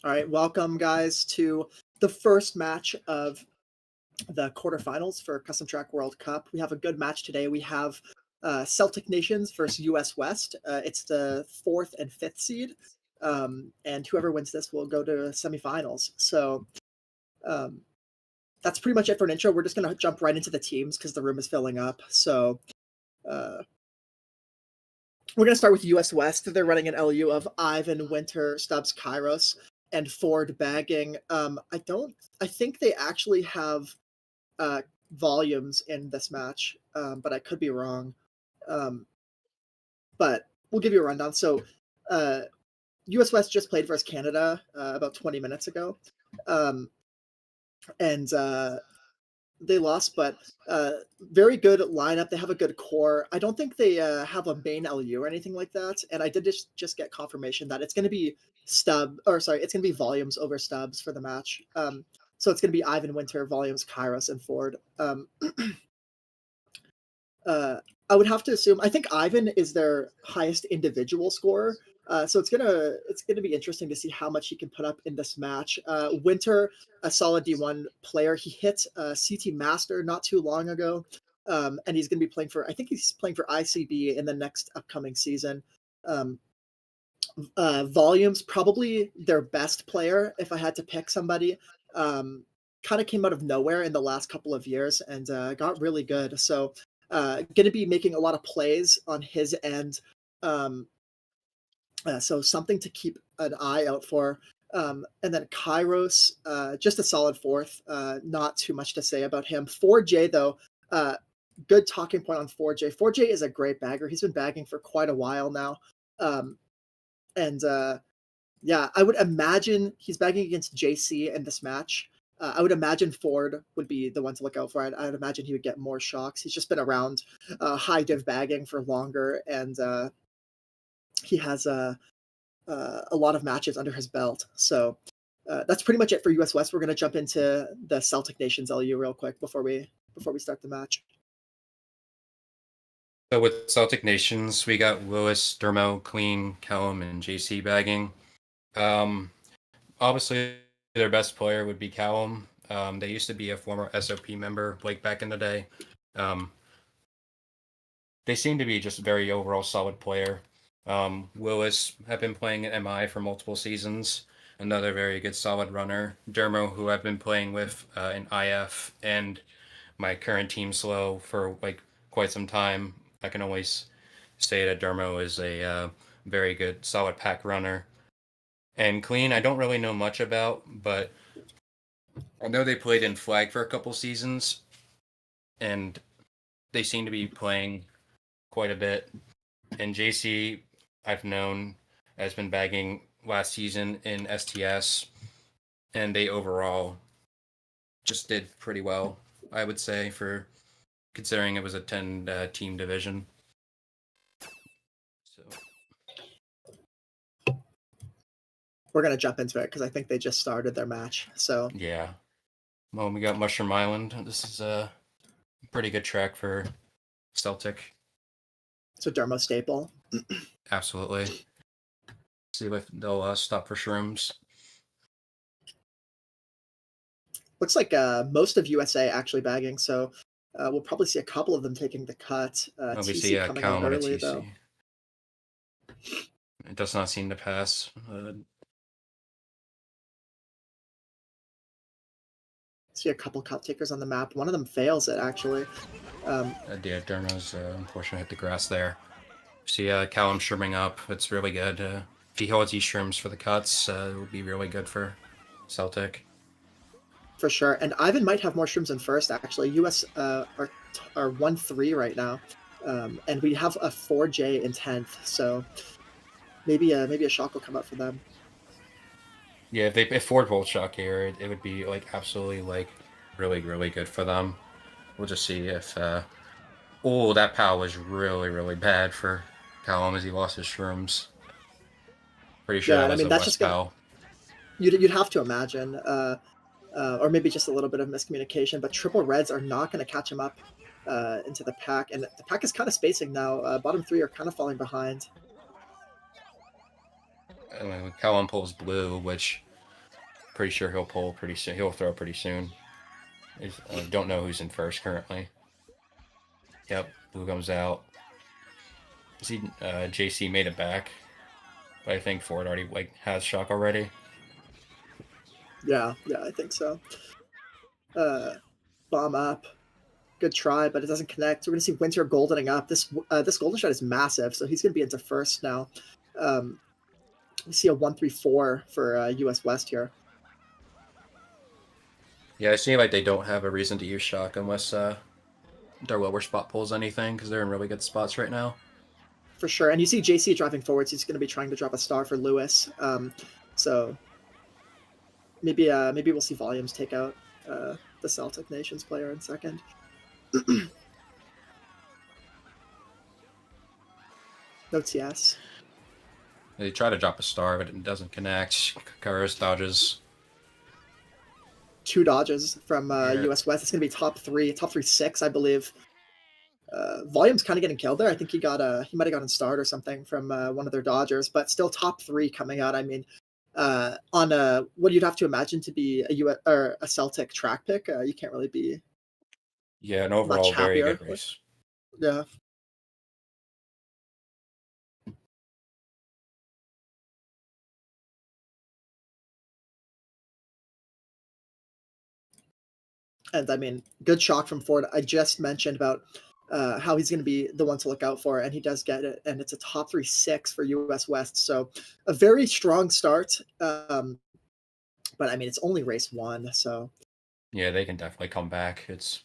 All right, welcome guys to the first match of the quarterfinals for Custom Track World Cup. We have a good match today. We have Celtic Nations versus US West. It's the 4th and 5th seed, and whoever wins this will go to semifinals. So that's pretty much it for an intro. We're just going to jump right into the teams because the room is filling up. So we're going to start with US West. They're running an LU of Ivan, Winter, Stubbs, Kairos, and Ford bagging. I think they actually have volumes in this match, but I could be wrong. But we'll give you a rundown. So US West just played versus Canada about 20 minutes ago. And they lost, but very good lineup. They have a good core. I don't think they have a main LU or anything like that. And I did just get confirmation that it's going to be it's going to be volumes over Stubbs for the match. So it's going to be Ivan, Winter, volumes, Kairos, and Ford. I would have to assume. I think Ivan is their highest individual scorer. So it's gonna be interesting to see how much he can put up in this match. Winter, a solid D1 player. He hit CT Master not too long ago, and he's gonna be playing for. I think he's playing for ICB in the next upcoming season. Volumes, probably their best player if I had to pick somebody. Kind of came out of nowhere in the last couple of years and got really good. So going to be making a lot of plays on his end. So something to keep an eye out for. And then Kairos, just a solid fourth. Not too much to say about him. 4J, though, good talking point on 4J. 4J is a great bagger. He's been bagging for quite a while now. And yeah, I would imagine he's bagging against JC in this match. I would imagine Ford would be the one to look out for. I'd imagine he would get more shocks. He's just been around high div bagging for longer, and he has a lot of matches under his belt. So that's pretty much it for US West. We're going to jump into the Celtic Nations LU real quick before we start the match. So with Celtic Nations, we got Lewis, Dermo, Clean, Kellum, and JC bagging. Obviously, their best player would be Callum. They used to be a former SOP member, like back in the day. They seem to be just a very overall solid player. Lewis have been playing at MI for multiple seasons. Another very good solid runner. Dermo, who I've been playing with in IF and my current team slow for like quite some time. I can always say that Dermo is a very good solid pack runner. And Clean, I don't really know much about, but I know they played in Flag for a couple seasons, and they seem to be playing quite a bit. And JC, I've known, has been bagging last season in STS, and they overall just did pretty well, I would say, for considering it was a 10 team division. So we're going to jump into it because I think they just started their match. So yeah. Well, we got Mushroom Island. This is a pretty good track for Celtic. It's a Dermo staple. Absolutely. See if they'll stop for shrooms. Looks like most of USA actually bagging, so we'll probably see a couple of them taking the cut. We TC see coming Callum in on a early, TC. though. It does not seem to pass. See a couple cut takers on the map. One of them fails it, actually. Yeah, Dermo's unfortunately hit the grass there. See Callum shrooming up. It's really good. If he holds these shrooms for the cuts, it will be really good for Celtic. For sure. And Ivan might have more shrooms in first, actually. US are 1-3 right now. And we have a 4J in 10th, so maybe a shock will come up for them. Yeah, if Ford Volt shock here, it would be like absolutely like really, really good for them. We'll just see if oh, that POW was really, really bad for Callum as he lost his shrooms. Pretty sure that was a West POW. You'd have to imagine. Or maybe just a little bit of miscommunication, but triple reds are not going to catch him up into the pack, and the pack is kind of spacing now. Bottom three are kind of falling behind. Callum pulls blue, which pretty sure he'll pull pretty soon. He'll throw pretty soon. I don't know who's in first currently. Yep, blue comes out. See, JC made it back, but I think Ford already has shock already. Yeah, I think so. Bomb up. Good try, but it doesn't connect. We're going to see Winter goldening up. This golden shot is massive, so he's going to be into first now. We see a 1-3-4 for US West here. Yeah, I see like they don't have a reason to use shock unless their lower spot pulls anything, because they're in really good spots right now. For sure, and you see JC driving forwards. He's going to be trying to drop a star for Lewis. So maybe we'll see Volumes take out the Celtic Nations player in second. No TS. They try to drop a star, but it doesn't connect. Kairos dodges. 2 dodges from US West. It's going to be top 3-6, I believe. Volume's kind of getting killed there. I think he might have gotten starred or something from one of their dodgers, but still top 3 coming out. I mean, on what you'd have to imagine to be a Celtic track pick, you can't really be. Yeah, an overall very good race. Yeah. And I mean, good shock from Ford. I just mentioned about how he's going to be the one to look out for, and he does get it. And it's a top 3-6 for US West. So a very strong start. But I mean, it's only race 1, so Yeah, they can definitely come back. It's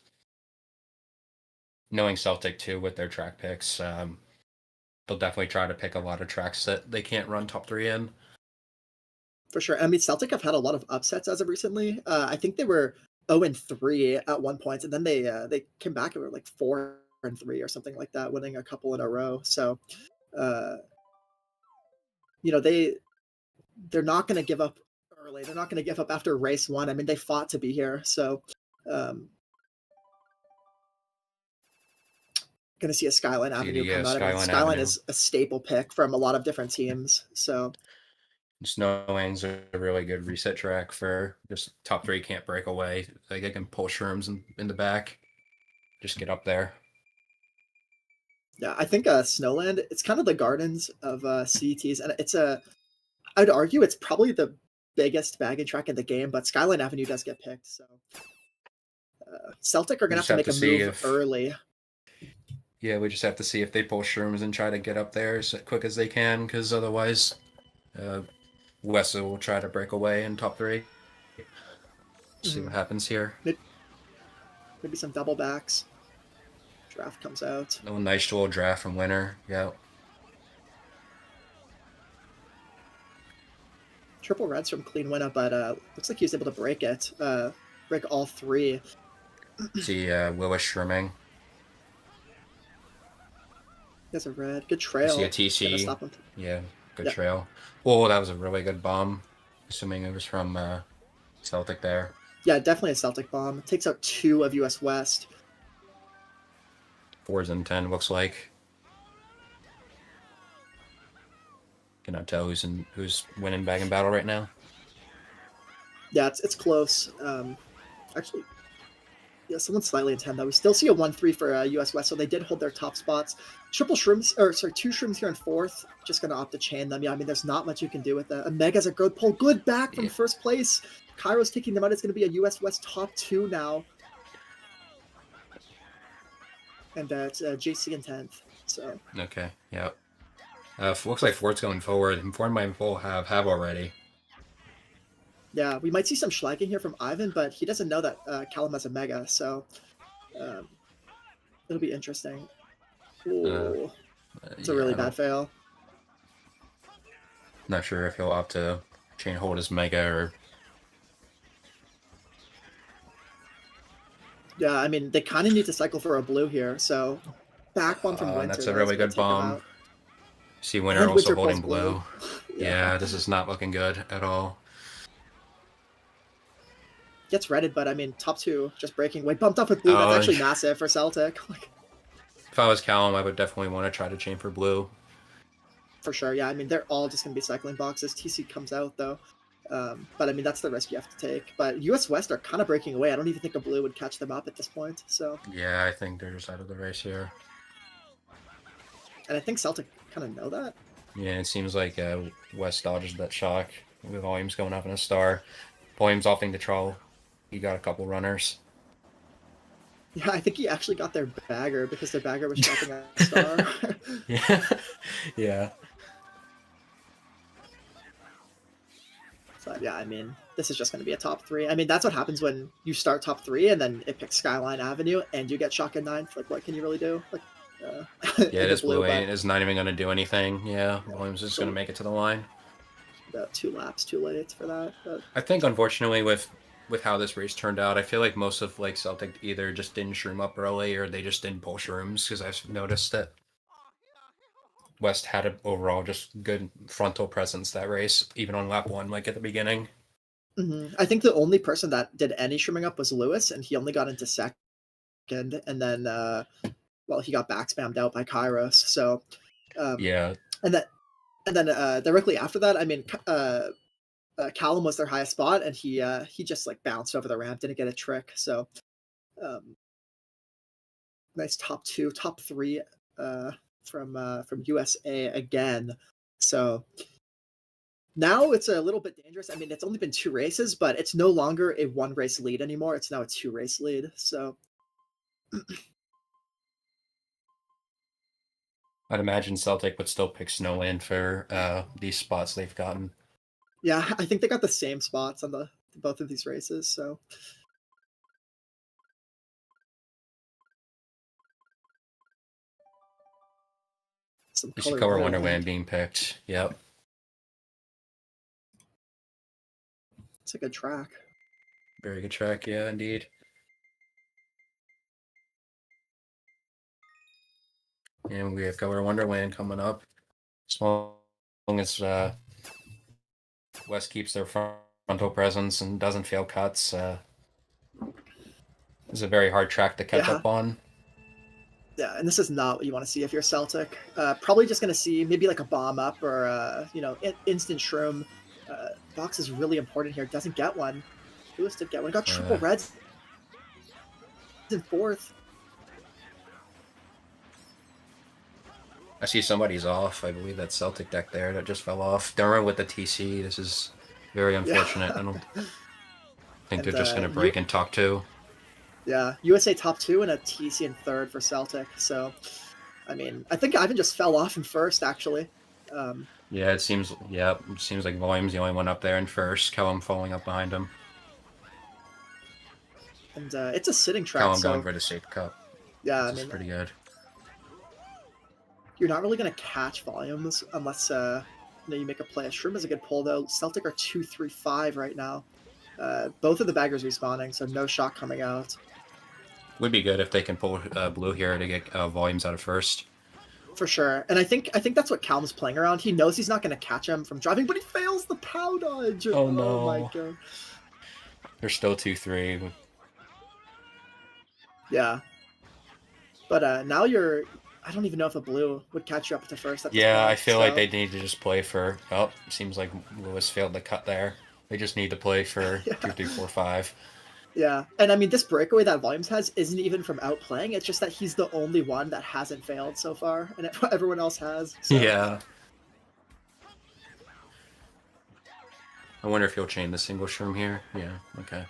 knowing Celtic too with their track picks. They'll definitely try to pick a lot of tracks that they can't run top 3 in. for sure. I mean, Celtic have had a lot of upsets as of recently. I think they were 0-3 at one point, and then they came back and were like 4-3 or something like that, winning a couple in a row. So, uh, you know, they're not going to give up early. They're not going to give up after race 1. I mean, they fought to be here, so going to see a Skyline Avenue come out. I mean, Skyline Skyline Avenue. is a staple pick from a lot of different teams. So Snowing's a really good reset track for just top 3 can't break away. Like they can pull shrooms in the back, just get up there. yeah, I think Snowland, it's kind of the gardens of CTs, and I'd argue it's probably the biggest bagging track in the game, but Skyline Avenue does get picked. So Celtic are going to have to make a move early. Yeah, we just have to see if they pull shrooms and try to get up there as quick as they can, because otherwise Wessa will try to break away in top 3. See what happens here. Maybe some double backs. Draft comes out. No nice dual draft from Winter. Yeah. Triple reds from Clean Winner, but looks like he was able to break it. Break all 3. See Willis shrimming. There's a red. Good trail. See a TC. Yeah, good trail. Oh, that was a really good bomb. Assuming it was from Celtic there. Yeah, definitely a Celtic bomb. It takes out 2 of US West. 4s and 10 looks like. Cannot tell who's winning bag and battle right now. Yeah, it's close. Actually, yeah, someone's slightly in 10 though. We still see a 1-3 for US West, so they did hold their top spots. Triple shrooms, or sorry, 2 shrooms here in 4th. Just gonna opt to chain them. Yeah, I mean, there's not much you can do with that. Omega's a good pull. Good back from first place. Cairo's taking them out. It's gonna be a US West top 2 now. And it's JC in 10th. So okay, yeah. Looks like Ford's going forward. Ford might full have already. Yeah, we might see some schlagging here from Ivan, but he doesn't know that Callum has a mega, so it'll be interesting. Ooh, it's a really bad fail. Not sure if he'll opt to chain hold his mega or. Yeah, I mean, they kind of need to cycle for a blue here, so back bomb from Winter. That's a really good bomb. See Winter also holding blue. Yeah, this is not looking good at all. Gets redded, but I mean, top 2 just breaking. Wait, bumped up with blue. That's actually massive for Celtic. If I was Callum, I would definitely want to try to chain for blue. For sure, yeah. I mean, they're all just going to be cycling boxes. TC comes out, though. But I mean, that's the risk you have to take. But US West are kind of breaking away. I don't even think a blue would catch them up at this point. So yeah, I think they're just out of the race here. And I think Celtic kind of know that. Yeah, it seems like West dodges that shock with volumes going up in a star. Volumes offing the troll. He got a couple runners. Yeah, I think he actually got their bagger because their bagger was dropping a star. Yeah. Yeah. So yeah, I mean, this is just going to be a top 3. I mean, that's what happens when you start top 3 and then it picks Skyline Avenue and you get shotgun 9th. Like, what can you really do? Like, yeah, this blue ain't is not even going to do anything. Yeah, Williams is going to make it to the line. About 2 laps too late for that. But I think, unfortunately, with how this race turned out, I feel like most of like Celtic either just didn't shroom up early or they just didn't pull shrooms, because I've noticed that West had an overall just good frontal presence that race, even on lap 1, like at the beginning. I think the only person that did any shrooming up was Lewis, and he only got into 2nd, and then well, he got back spammed out by Kairos. So yeah, and then directly after that, I mean, Callum was their highest spot, and he just like bounced over the ramp, didn't get a trick. So nice top 3 from USA again. So now it's a little bit dangerous. I mean, it's only been 2 races, but it's no longer a 1-race lead anymore. It's now a 2-race lead. So I'd imagine Celtic would still pick Snowland for these spots they've gotten. Yeah, I think they got the same spots on the both of these races. So some You see Color Color Wonderland. Wonderland being picked. Yep. It's a good track. Very good track, yeah, indeed. And we have Color Wonderland coming up. As long as West keeps their frontal presence and doesn't fail cuts, it's a very hard track to catch up on. Yeah, and this is not what you want to see if you're Celtic. Probably just going to see maybe like a bomb up or, instant shroom. Box is really important here. Doesn't get one. Lewis did get one. Got triple reds in fourth. I see somebody's off. I believe that Celtic deck there that just fell off. Derma with the TC. This is very unfortunate. I don't think they're just going to break in top 2. Yeah, USA top 2 and a TC in third for Celtic. So, I mean, I think Ivan just fell off in first, actually. Yeah, it seems like Volume's the only one up there in first. Kellum falling up behind him. And it's a sitting track. Kellum going for the Safe Cup. Yeah, This is pretty good. You're not really going to catch Volumes unless you make a play. Shroom is a good pull, though. Celtic are 2-3-5 right now. Both of the baggers respawning, so no shot coming out. Would be good if they can pull blue here to get Volumes out of first. For sure. And I think that's what Calm's playing around. He knows he's not going to catch him from driving, but he fails the POW dodge. Oh, no. Oh, my God. They're still 2-3. Yeah. But now you're... I don't even know if a blue would catch you up to first. Yeah, I feel like they need to just play for... Oh, seems like Lewis failed the cut there. They just need to play for 2-3-4-5. Yeah, and I mean, this breakaway that Volumes has isn't even from outplaying. It's just that he's the only one that hasn't failed so far, and everyone else has. So. Yeah. I wonder if he'll chain the single shroom here. Yeah, okay.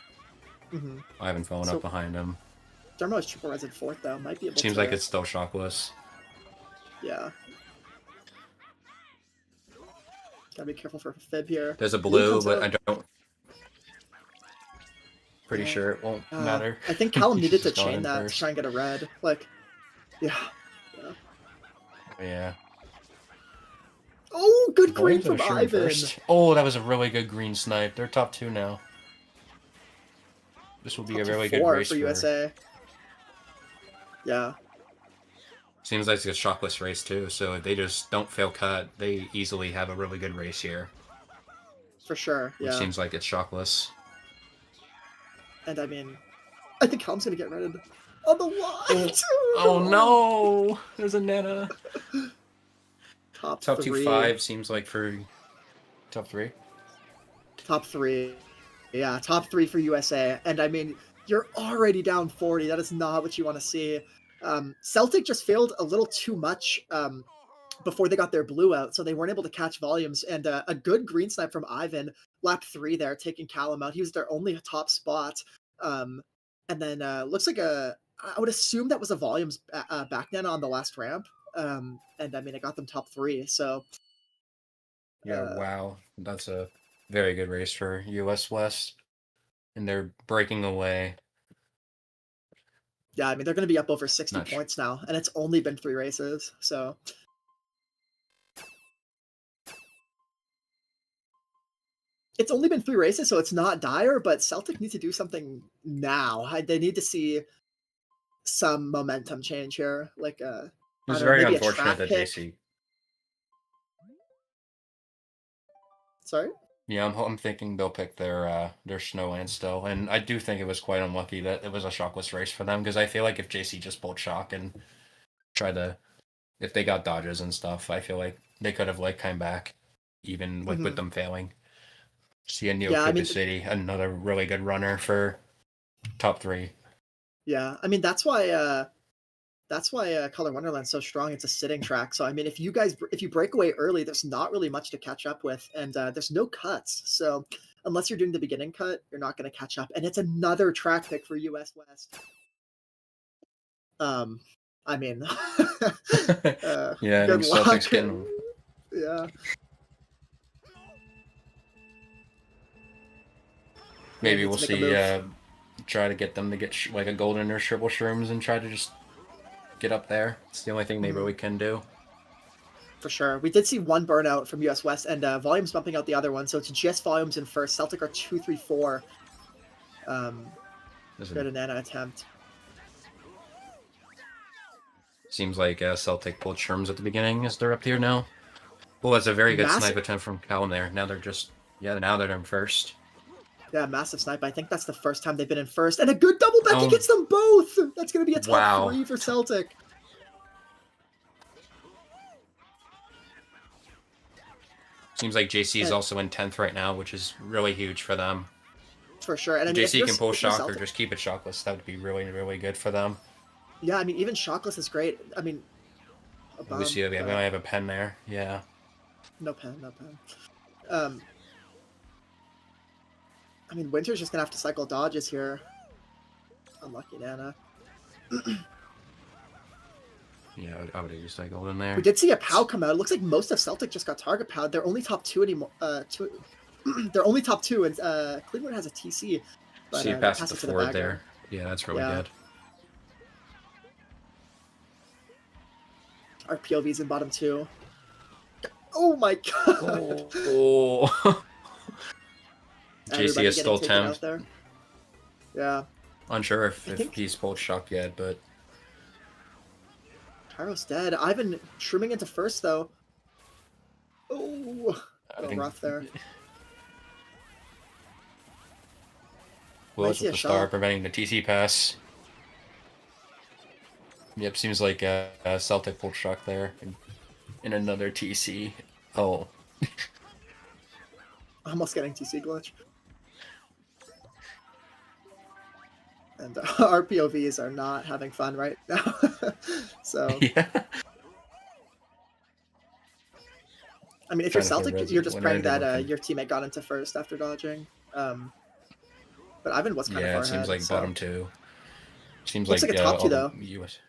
Mm-hmm. I haven't fallen up behind him. Dermo is triple res in fourth, though. Might be able Seems like it's still shockless. Yeah. Gotta be careful for a fib here. There's a blue, but I don't... Pretty sure it won't matter. I think Callum needed to chain that to try and get a red. Like, yeah. Yeah. Oh, good green from Ivan. Oh, that was a really good green snipe. They're top 2 now. This will be a really good race for USA. Yeah. Seems like it's a shockless race too, so if they just don't fail cut, they easily have a really good race here. For sure, yeah. It seems like it's shockless. And I mean, I think Helm's gonna get redded on the line. Oh no! There's a Nana. Top 2-5 seems like for top 3. Top 3, yeah, top 3 for USA. And I mean, you're already down 40. That is not what you want to see. Celtic just failed a little too much before they got their blue out, so they weren't able to catch Volumes. And a good green snipe from Ivan, lap 3 there, taking Callum out. He was their only top spot. And then looks like I would assume that was a Volumes back then on the last ramp. And I mean, it got them top 3. So yeah, wow, that's a very good race for US West, and they're breaking away. Yeah, I mean, they're going to be up over 60 points now, and it's only been 3 races, so... It's only been 3 races, so it's not dire, but Celtic need to do something now. They need to see some momentum change here. Like, it's very unfortunate that JC... Sorry? Yeah, I'm thinking they'll pick their Snowland still, and I do think it was quite unlucky that it was a shockless race for them, because I feel like if JC just pulled shock and tried to, if they got dodges and stuff, I feel like they could have come back, even with them failing. See a Neo City, another really good runner for top 3. Yeah, I mean that's why Color Wonderland's so strong. It's a sitting track. So I mean, if you break away early, there's not really much to catch up with, and there's no cuts. So unless you're doing the beginning cut, you're not going to catch up. And it's another track pick for US West. I mean, yeah, good luck. Getting... Yeah. Maybe need we'll to make a see. move. Try to get them to get like a golden or triple shrooms and try to just get up there. It's the only thing maybe we can do. For sure. We did see one burnout from US West, and Volumes bumping out the other one, so it's just Volumes in first. Celtic are 2-3-4. Good Nana attempt. Seems like Celtic pulled shrooms at the beginning as they're up here now. Well, that's a very good snipe attempt from Calum there. Now they're just, now they're in first. Yeah, massive snipe. I think that's the first time they've been in first. And a good double back. He gets them both. That's going to be a top 3 for Celtic. Seems like JC is also in 10th right now, which is really huge for them. For sure. And I mean, JC can pull shock or just keep it shockless. That would be really, really good for them. Yeah, I mean, even shockless is great. I mean, we see that we have a pen there. Yeah. No pen. I mean, Winter's just going to have to cycle dodges here. Unlucky Nana. Yeah, I would have used cycled in there. We did see a POW come out. It looks like most of Celtic just got target POW'd. They're only top 2 anymore. They're only top 2, and Cleveland has a TC. But, see, pass it to the forward there. Yeah, that's really good. Our POV's in bottom 2. Oh my god! Oh. JC is still 10th. Yeah. Unsure if he's pulled shock yet, but... Kairos dead. Ivan shrooming into first, though. Oh, rough there. Willis with the star preventing the TC pass. Yep, seems like Celtic pulled shock there. In another TC. Oh. Almost getting TC glitch. And our POVs are not having fun right now. So yeah. I mean, if you're Celtic, you're just praying that your teammate got into first after dodging. But Ivan was kind of far ahead. Yeah, it seems like bottom 2. Seems looks like a top 2 though. US.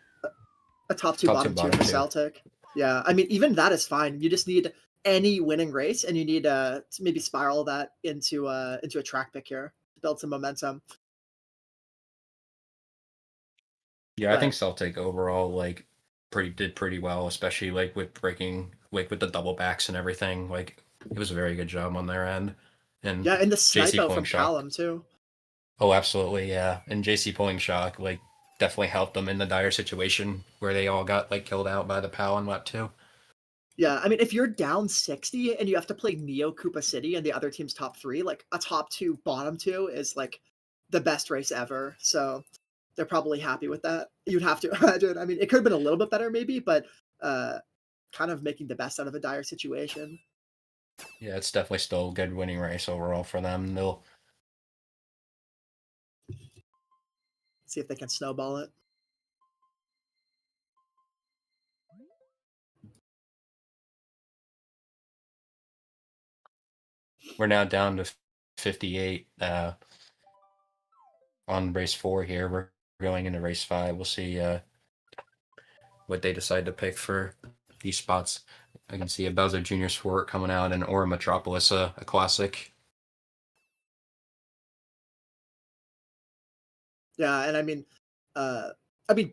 A top 2, bottom 2 for Celtic. Yeah, I mean, even that is fine. You just need any winning race, and you need to maybe spiral that into a track pick here to build some momentum. Yeah, I think Celtic overall did pretty well, especially with breaking with the double backs and everything. It was a very good job on their end. And yeah, and the snipe out from Callum too. Oh, absolutely, yeah. And JC pulling shock definitely helped them in the dire situation where they all got killed out by the POW on lap 2. Yeah, I mean, if you're down 60 and you have to play Neo Koopa City and the other team's top 3, a top 2, bottom 2 is the best race ever. So they're probably happy with that. You'd have to imagine. I mean, it could have been a little bit better maybe, but kind of making the best out of a dire situation. Yeah, it's definitely still a good winning race overall for them. They'll see if they can snowball it. We're now down to 58 on race 4 here. We're going into race 5. We'll see what they decide to pick for these spots. I can see a Bowser Jr. Sport coming out and Aura Metropolis, a classic. Yeah, and I mean,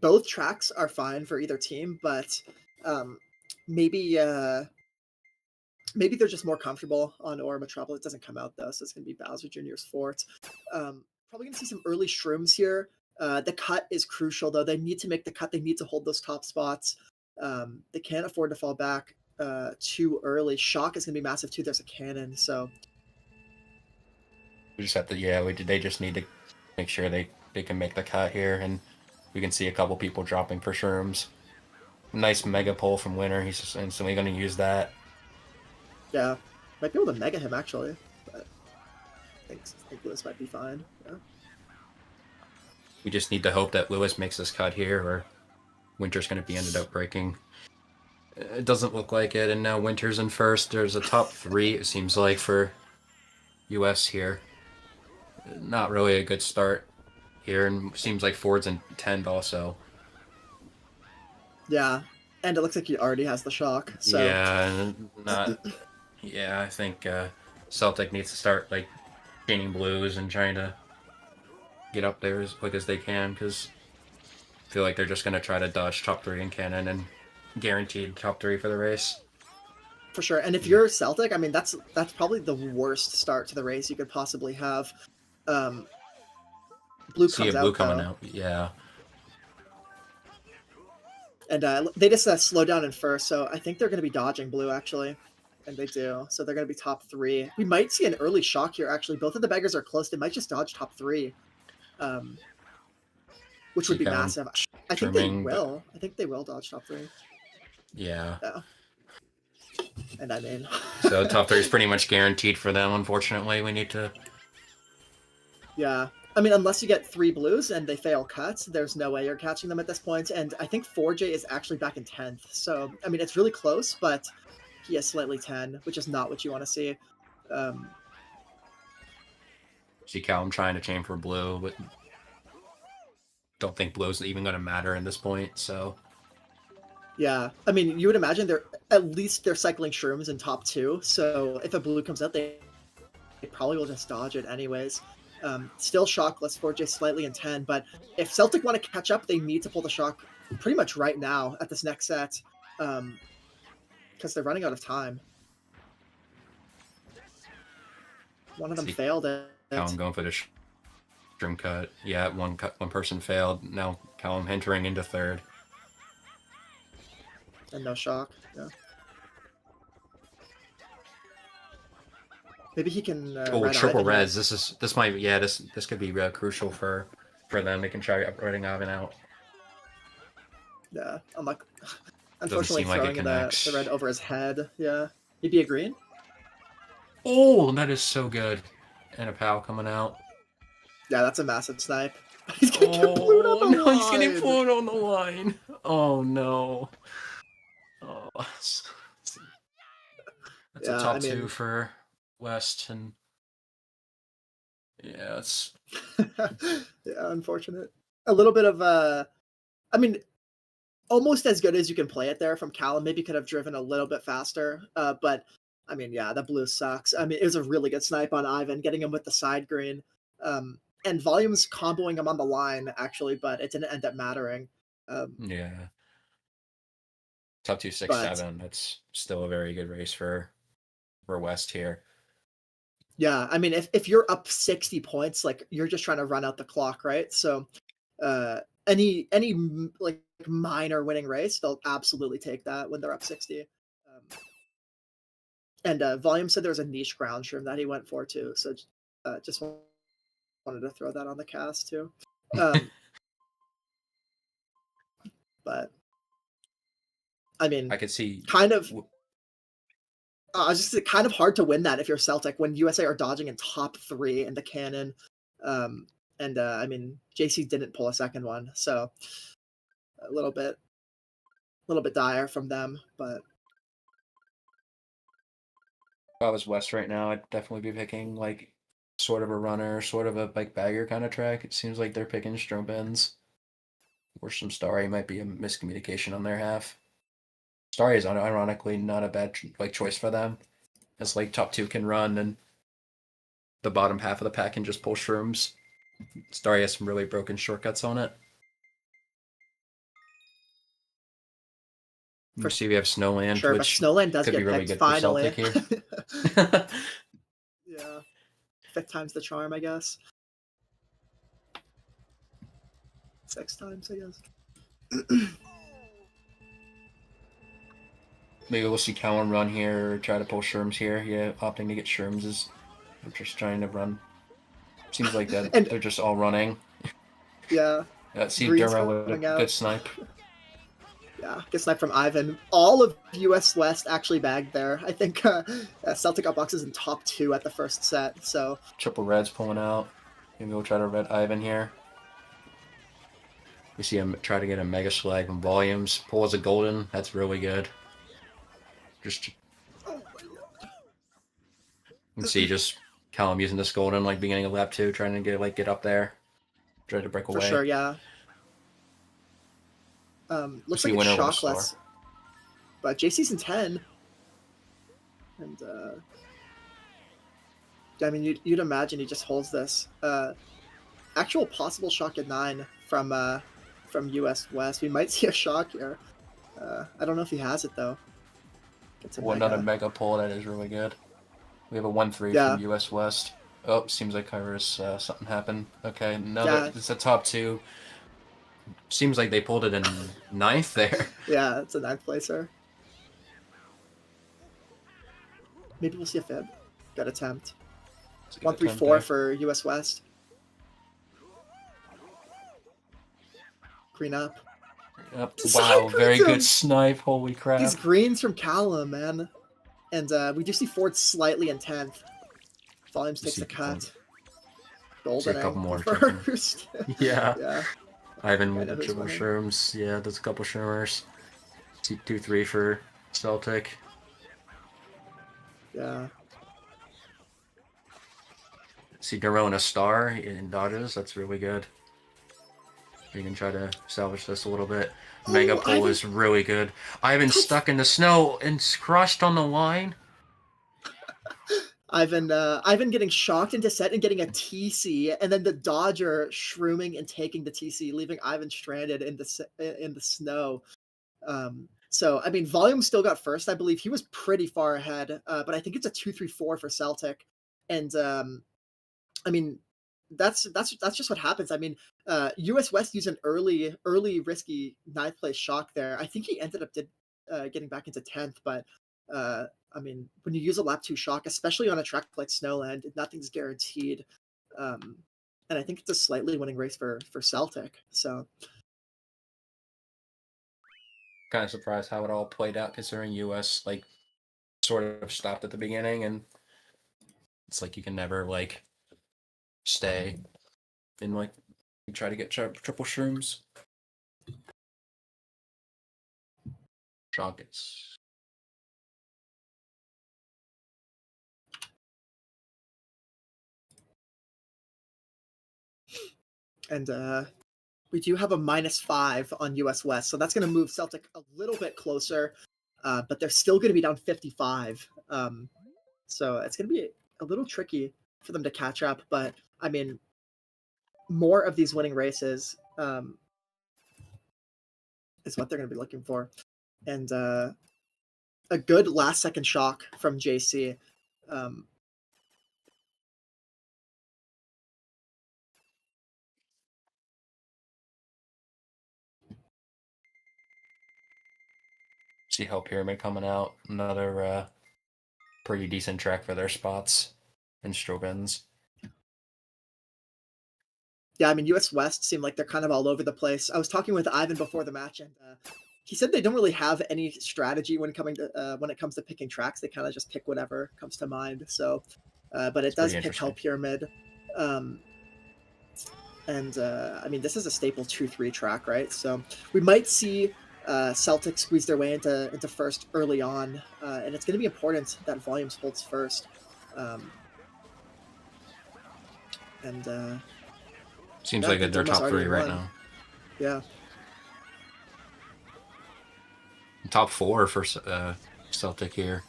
both tracks are fine for either team, but maybe they're just more comfortable on Aura Metropolis. It doesn't come out though, so it's gonna be Bowser Jr.'s Fort. Probably gonna see some early shrooms here. The cut is crucial though. They need to make the cut. They need to hold those top spots. They can't afford to fall back too early. Shock is gonna be massive too. There's a cannon, so we just have to. They just need to make sure they can make the cut here, and we can see a couple people dropping for shrooms. Nice mega pull from Winter. He's just instantly going to use that. Yeah, might be able to mega him actually, but I think Lewis might be fine. Yeah. We just need to hope that Lewis makes this cut here, or Winter's going to be ended up breaking. It doesn't look like it, and now Winter's in first. There's a top 3, it seems like, for US here. Not really a good start here, and seems like Ford's in 10th also. Yeah, and it looks like he already has the shock. So yeah, I think Celtic needs to start chaining blues and trying to get up there as quick as they can, because I feel like they're just going to try to dodge top 3 in cannon and guaranteed top 3 for the race. For sure. And if you're Celtic, I mean, that's probably the worst start to the race you could possibly have. Blue See comes a blue out, coming though. out, yeah. And they just slow down in first, so I think they're going to be dodging blue, actually. And they do. So they're going to be top 3. We might see an early shock here, actually. Both of the beggars are close. They might just dodge top 3, which would be massive. I think they will. I think they will dodge top 3. Yeah. And I mean... So top 3 is pretty much guaranteed for them, unfortunately. We need to... Yeah. I mean, unless you get 3 blues and they fail cuts, there's no way you're catching them at this point. And I think 4J is actually back in 10th. So, I mean, it's really close, but he is slightly 10, which is not what you want to see. See Callum trying to chain for blue, but don't think blue's even going to matter at this point, so... Yeah. I mean, you would imagine they're cycling shrooms in top 2, so if a blue comes out, they probably will just dodge it anyways. Still shockless, 4J slightly in 10, but if Celtic want to catch up, they need to pull the shock pretty much right now at this next set, because they're running out of time. One of them failed it. Callum going for the shroom cut. Yeah, one person failed. Now Callum entering into 3rd. And no shock, yeah. Maybe he can. Triple reds. This could be crucial for them. They can try running Ivan out. Yeah, I'm like, unfortunately throwing the red over his head. Yeah, maybe a green. Oh, that is so good. And a POW coming out. Yeah, that's a massive snipe. He's gonna get blued on the line. He's getting blued on the line. Oh no. Oh, that's a top 2 for West, and yeah, it's yeah, unfortunate. A little bit of I mean, almost as good as you can play it there from Callum. Maybe could have driven a little bit faster, but I mean, yeah, the blue sucks. I mean, it was a really good snipe on Ivan, getting him with the side green, and Volume's comboing him on the line actually, but it didn't end up mattering. Yeah. Top 2, 6, 7. That's still a very good race for West here. Yeah, I mean, if you're up 60 points, like you're just trying to run out the clock, right? So, any like minor winning race, they'll absolutely take that when they're up 60. And Volume said there was a niche ground shroom that he went for too. So, just wanted to throw that on the cast too. But I mean, I could see kind of. Just kind of hard to win that if you're Celtic when USA are dodging in top 3 in the cannon, and I mean JC didn't pull a second one, so a little bit dire from them. But if I was West right now, I'd definitely be picking like sort of a runner, sort of a like bagger kind of track. It seems like they're picking Strombens or some Starry. Might be a miscommunication on their half. Starry is ironically not a bad choice for them, as like top 2 can run and the bottom half of the pack can just pull shrooms. Starry has some really broken shortcuts on it. For see, we have Snowland, sure, which but Snowland does could get be really picked, good finally. for Celtic here. Yeah, 5th time's the charm, I guess. 6 times, I guess. Maybe we'll see Callum run here or try to pull shrooms here. Yeah, opting to get shrooms is just trying to run. Seems like that they're just all running. Yeah. See Dermo with a good snipe. Yeah, good snipe from Ivan. All of US West actually bagged there. I think Celtic got boxes in top 2 at the first set. So triple reds pulling out. Maybe we'll try to red Ivan here. We see him try to get a mega slag from Volumes. Pulls a golden. That's really good. Just you can see just Callum using this golden like beginning of lap 2, trying to get up there, try to break away. For sure, yeah. Looks like it's shockless, but JC's in 10, and I mean, you'd imagine he just holds this. Actual possible shock at 9 from US West. We might see a shock here. I don't know if he has it though. It's a Another mega pull that is really good. We have a 1-3 Yeah. from US West. Oh, seems like Kairos, something happened. Okay, Yeah. it's a top 2. Seems like they pulled it in 9th there. Yeah, it's a 9th placer. Maybe we'll see a fib. Good attempt. 1-3-4 for US West. Green up. Yep. Wow, very good snipe. Holy crap. These greens from Callum, man. And we do see Ford slightly in 10th. Volumes takes the cut. Golden a couple more first. Yeah. Yeah. Ivan with the triple shrooms. Yeah, that's a couple shroomers. C2-3 for Celtic. Yeah. See Duro in a star in dodges. That's really good. You can try to salvage this a little bit. Mega pull is really good. Ivan stuck in the snow and crushed on the line. Ivan getting shocked into set and getting a TC, and then the Dodger shrooming and taking the TC, leaving Ivan stranded in the snow. So I mean, Volume still got first. I believe he was pretty far ahead, but I think it's a 2-3-4 for Celtic, and I mean, that's just what happens. I mean, US West used an early risky 9th place shock there. I think he ended up getting back into 10th, but I mean, when you use a lap 2 shock, especially on a track like Snowland, nothing's guaranteed. And I think it's a slightly winning race for Celtic. So kind of surprised how it all played out, considering US like sort of stopped at the beginning, and it's like you can never like stay and like try to get triple shrooms. Shockets. And we do have a -5 on US West, so that's going to move Celtic a little bit closer, but they're still going to be down 55. So it's going to be a little tricky for them to catch up. But I mean, more of these winning races is what they're going to be looking for, and a good last-second shock from JC. See how Pyramid coming out. Another pretty decent track for their spots and Strobens. Yeah, I mean, US West seemed like they're kind of all over the place. I was talking with Ivan before the match, and he said they don't really have any strategy when it comes to picking tracks. They kind of just pick whatever comes to mind. So, but it does pick Hell Pyramid. And I mean, this is a staple 2-3 track, right? So we might see Celtic squeeze their way into first early on, and it's going to be important that Volumes holds first. Seems like they're top 3 right now. Yeah. Top 4 for Celtic here.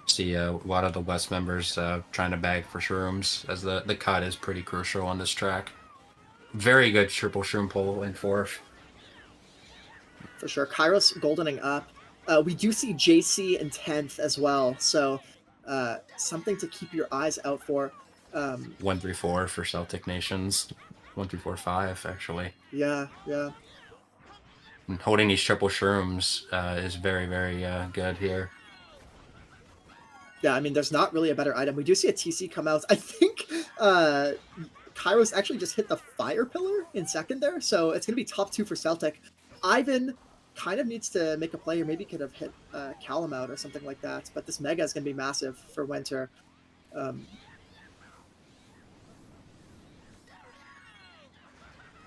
See a lot of the West members trying to bag for shrooms, as the cut is pretty crucial on this track. Very good triple shroom pull in 4th. For sure. Kairos goldening up. We do see JC in 10th as well, so something to keep your eyes out for. 1-3-4 for Celtic Nations. 1-3-4-5 actually. Yeah. And holding these triple shrooms is very, very good here. Yeah, I mean, there's not really a better item. We do see a TC come out. I think Kairos actually just hit the fire pillar in second there, so it's going to be top 2 for Celtic. Ivan kind of needs to make a play, or maybe could have hit Callum out or something like that, but this Mega is going to be massive for Winter.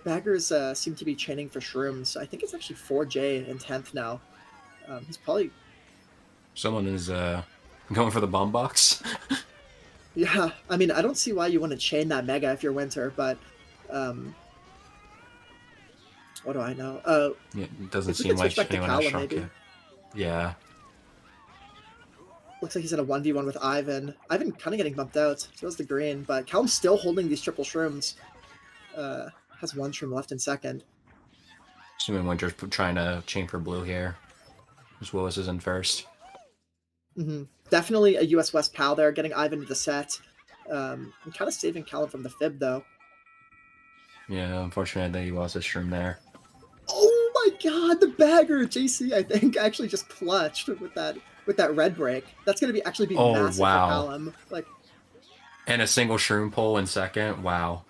Baggers seem to be chaining for shrooms. I think it's actually 4J in 10th now. He's probably... Someone is going for the bomb box. Yeah, I mean, I don't see why you want to chain that Mega if you're Winter, but what do I know? Yeah, it doesn't seem like anyone else shocked yet. Yeah. Looks like he's in a 1v1 with Ivan. Ivan kind of getting bumped out. So is the green, but Callum's still holding these triple shrooms. Has one shroom left in second. Assuming Winter's trying to chain for blue here. As Willis is in first. Definitely a US West pal there, getting Ivan to the set. And kind of saving Callum from the fib, though. Yeah, unfortunately, he lost his shroom there. Oh my god, the bagger! JC, I think, actually just clutched with that red break. That's going to actually be massive for Callum. Like, and a single shroom pull in second. Wow.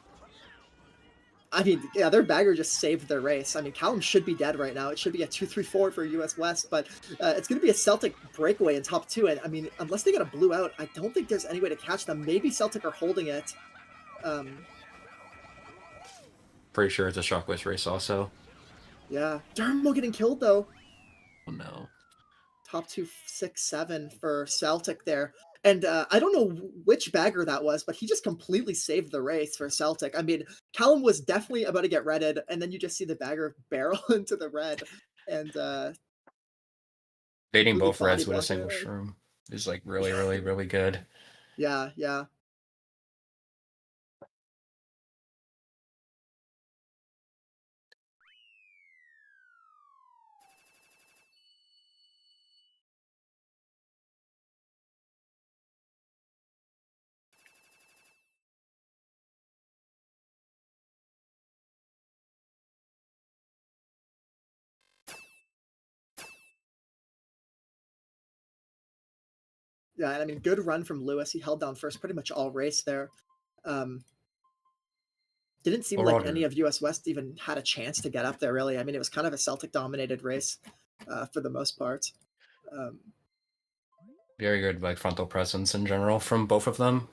I mean, yeah, their bagger just saved their race. I mean, Callum should be dead right now. It should be a 2-3-4 for US West, but it's going to be a Celtic breakaway in top 2. And I mean, unless they get a blue out, I don't think there's any way to catch them. Maybe Celtic are holding it. Pretty sure it's a shockless race also. Yeah. Dermo getting killed, though. Oh, no. Top 2, 6, 7 for Celtic there. And I don't know which bagger that was, but he just completely saved the race for Celtic. I mean, Callum was definitely about to get redded, and then you just see the bagger barrel into the red. And baiting both reds with a single shroom is like really, really, really good. Yeah, yeah. Yeah, and I mean, good run from Lewis. He held down first pretty much all race there. Didn't seem like any of US West even had a chance to get up there, really. I mean, it was kind of a Celtic-dominated race for the most part. Very good like frontal presence in general from both of them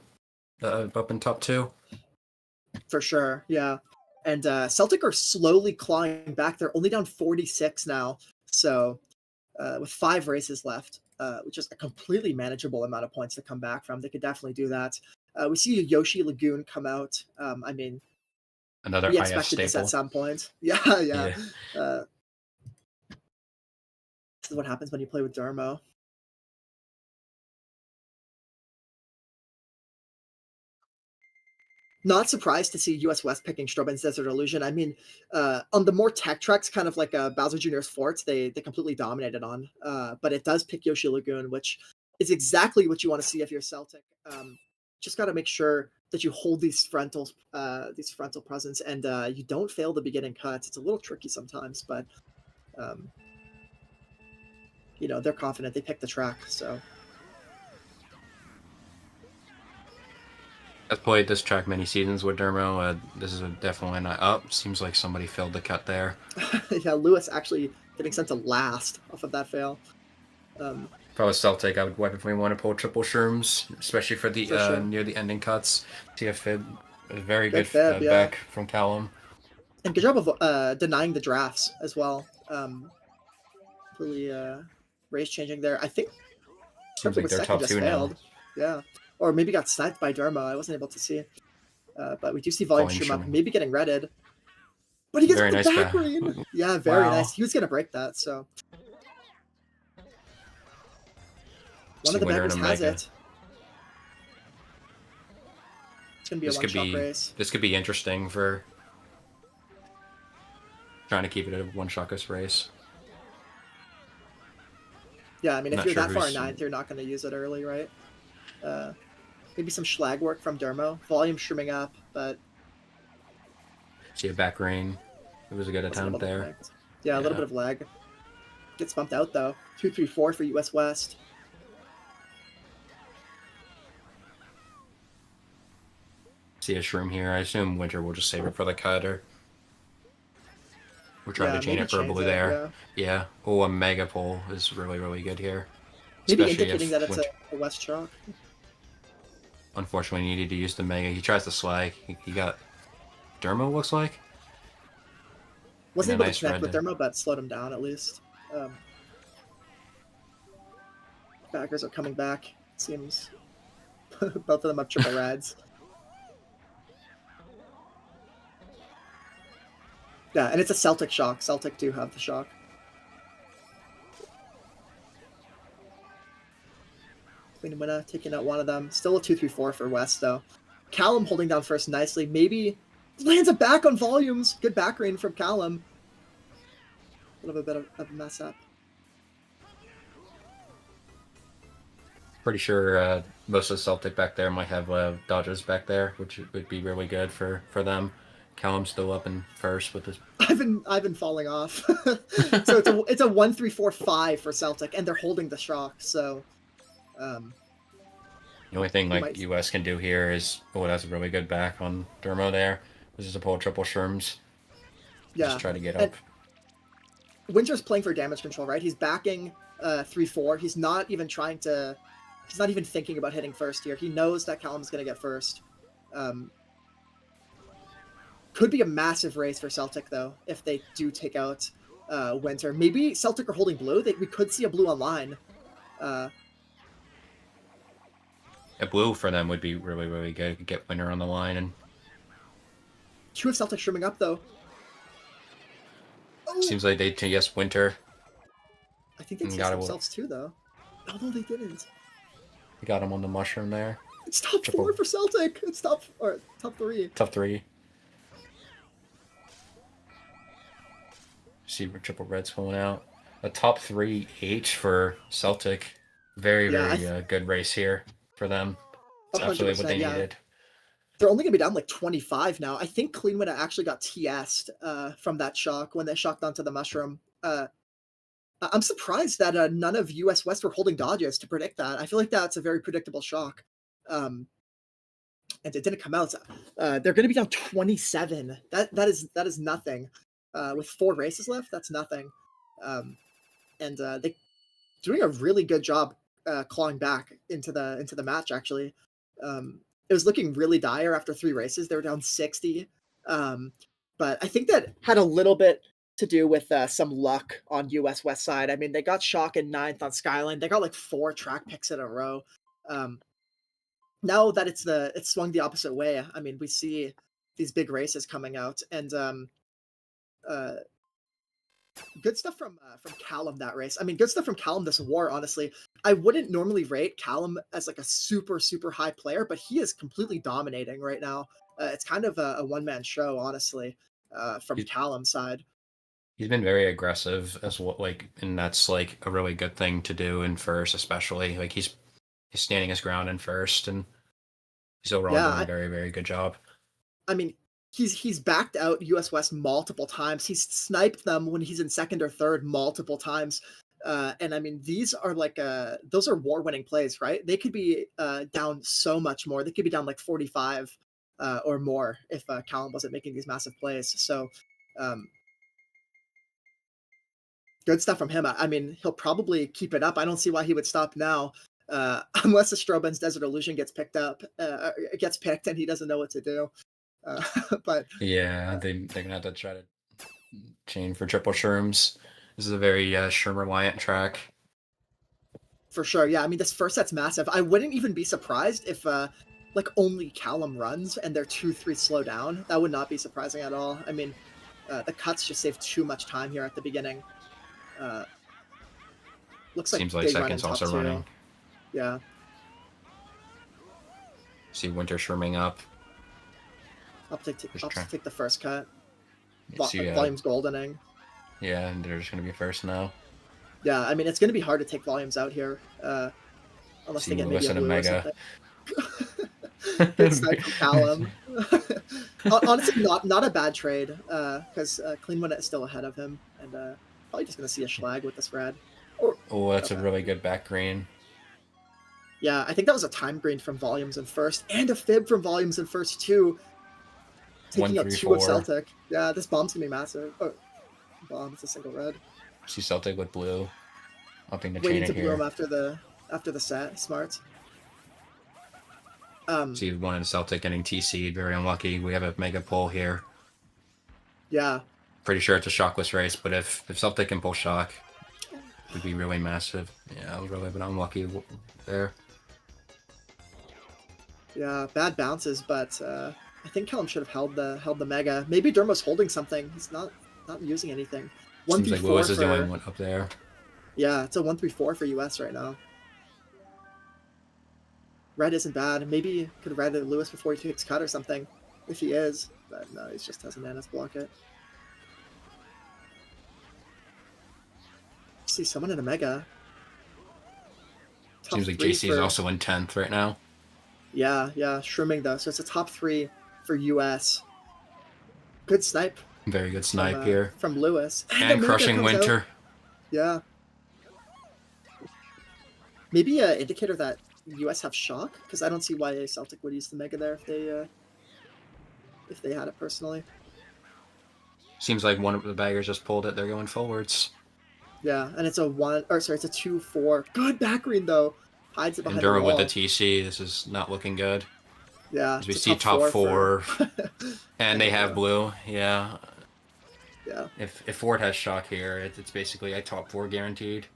up in top 2. For sure, yeah. And Celtic are slowly clawing back. They're only down 46 now, so with 5 races left, which is a completely manageable amount of points to come back from. They could definitely do that. We see a Yoshi Lagoon come out. I mean, another we IS expected staple. this at some point. Yeah. This is what happens when you play with Dermo. Not surprised to see US West picking Strobin's Desert Illusion. I mean, on the more tech tracks, kind of like Bowser Jr.'s Forts, they completely dominated on. But it does pick Yoshi Lagoon, which is exactly what you want to see if you're Celtic. Just got to make sure that you hold these frontal presence, and you don't fail the beginning cuts. It's a little tricky sometimes, but you know, they're confident. They picked the track, so. I've played this track many seasons with Dermo. This is definitely not up. Seems like somebody failed the cut there. Yeah, Lewis actually getting sent to last off of that fail. If I was Celtic, I would definitely want to pull triple shrooms, especially for the sure. near the ending cuts. See a fib, a very good fib, back from Callum. And good job of denying the drafts as well. Really race changing there. I think seems like they're top 2 failed. Now. Yeah. Or maybe got sniped by Dermo. I wasn't able to see. But we do see volume stream up, maybe getting redded. But he gets the back green. Yeah, very nice. He was going to break that, so. One of the baggers has it. It's going to be a one-shot race. This could be interesting for trying to keep it a one-shot race. Yeah, I mean, if you're that far in 9th, you're not going to use it early, right? Maybe some schlag work from Dermo. Volume streaming up, but... See a back rain. It was a good attempt there. Yeah, a little bit of lag. Gets bumped out, though. 2-3-4 for US West. See a shroom here. I assume Winter will just save it for the cut, or... We're trying to chain it for blue there. Yeah. Oh, a mega pull is really, really good here. Maybe indicating that it's a West chalk. Unfortunately, needed to use the mega. He tries to slag. He got Dermo, looks like. Wasn't able to connect with Dermo, but slowed him down at least. Backers are coming back, it seems. Both of them have triple reds. Yeah, and it's a Celtic shock. Celtic do have the shock. Queen and Winna taking out one of them. Still a 2-3-4 for West, though. Callum holding down first nicely. Maybe lands a back on volumes. Good back rain from Callum. A little bit of a mess up. Pretty sure most of the Celtic back there might have dodges back there, which would be really good for them. Callum's still up in first with this. I've been falling off. So it's a 1-3-4-5 for Celtic, and they're holding the shock. So the only thing like US can do here is that's a really good back on Dermo there. This is a pull triple Sherms. Yeah, just try to get up. Winter's playing for damage control, right? He's backing 3-4. He's not even trying to. He's not even thinking about hitting first here. He knows that Callum's going to get first. Could be a massive race for Celtic, though, if they do take out Winter. Maybe Celtic are holding blue. We could see a blue online. A blue for them would be really, really good. Could get Winter on the line. And two of Celtic shrimming up, though. Oh. Seems like they yes Winter. I think they chased themselves, too, though. Oh, no, they didn't. We got him on the mushroom there. It's top 4 for Celtic. It's top 3. Top 3. See triple reds pulling out. A top 3 H for Celtic. Very good race here for them. It's absolutely what they needed. They're only going to be down like 25 now. I think Clean Winna actually got TS'd from that shock when they shocked onto the mushroom. I'm surprised that none of US West were holding dodges to predict that. I feel like that's a very predictable shock. And it didn't come out. They're going to be down 27. That is nothing. With 4 races left, that's nothing. And they doing a really good job clawing back into the match, actually. It was looking really dire after 3 races. They were down 60. But I think that had a little bit to do with some luck on US West side. I mean, they got shock in 9th on Skyline. They got like 4 track picks in a row. Now that it's swung the opposite way, I mean, we see these big races coming out, and good stuff from Callum that race. I mean, good stuff from Callum this war, honestly. I wouldn't normally rate Callum as like a super, super high player, but he is completely dominating right now. It's kind of a one-man show, honestly, from Callum's side. He's been very aggressive as well, and that's like a really good thing to do in first, especially. Like he's standing his ground in first, and he's overall doing a very, very good job. I mean, he's backed out US West multiple times. He's sniped them when he's in 2nd or 3rd multiple times. And I mean, these are like those are war-winning plays, right? They could be down so much more. They could be down like 45 or more if Callum wasn't making these massive plays. So good stuff from him. I mean, he'll probably keep it up. I don't see why he would stop now, unless the Stroben's Desert Illusion gets picked and he doesn't know what to do. But yeah, they're gonna have to try to chain for triple Sherms. This is a very Sherm reliant track. For sure, yeah. I mean, this first set's massive. I wouldn't even be surprised if like only Callum runs and they're 2-3 slow down. That would not be surprising at all. I mean, the cuts just save too much time here at the beginning. Looks like seems like Second's also running. Yeah. See Winter Sherming up. I'll take the first cut. See, Volume's goldening. Yeah, and they're just going to be first now. Yeah, I mean, it's going to be hard to take volumes out here. Unless they get maybe a blue Mega. Or something. Good snipe from Callum. Honestly, not a bad trade, because Clean Winna is still ahead of him, and probably just going to see a Schlag with this red. Oh, that's a really good back green. Yeah, I think that was a time green from Volumes in first, and a fib from Volumes in first, too. Taking out 2 of Celtic. Yeah, this bomb's going to be massive. Oh, bomb, it's a single red. See Celtic with blue. Upping the waiting chain to here. blow him after the set. Smart. See one in Celtic getting TC'd. Very unlucky. We have a mega pull here. Yeah. Pretty sure it's a shockless race, but if Celtic can pull shock, it would be really massive. Yeah, I was really been unlucky there. Yeah, bad bounces, but I think Callum should have held the mega. Maybe Dermo's holding something. He's not using anything. Seems like Lewis is the only one up there. Yeah, it's a 1-3-4 for US right now. Red isn't bad. Maybe could red Lewis before he takes cut or something, if he is. But no, he just has a Nanas block it. See someone in a Mega. Seems like JC is also in 10th right now. Yeah, shrooming though. So it's a top 3 for US. Good snipe. Very good snipe here. From Lewis. And crushing Winter. Out. Yeah. Maybe an indicator that US have shock, because I don't see why Celtic would use the Mega there if they had it personally. Seems like one of the baggers just pulled it. They're going forwards. Yeah, and it's a 2-4. Good back green though. Hides it behind the wall. with the TC. This is not looking good. Yeah. As we see top 4. And they have blue. Yeah. Yeah. If Ford has shock here, it's basically a top 4 guaranteed.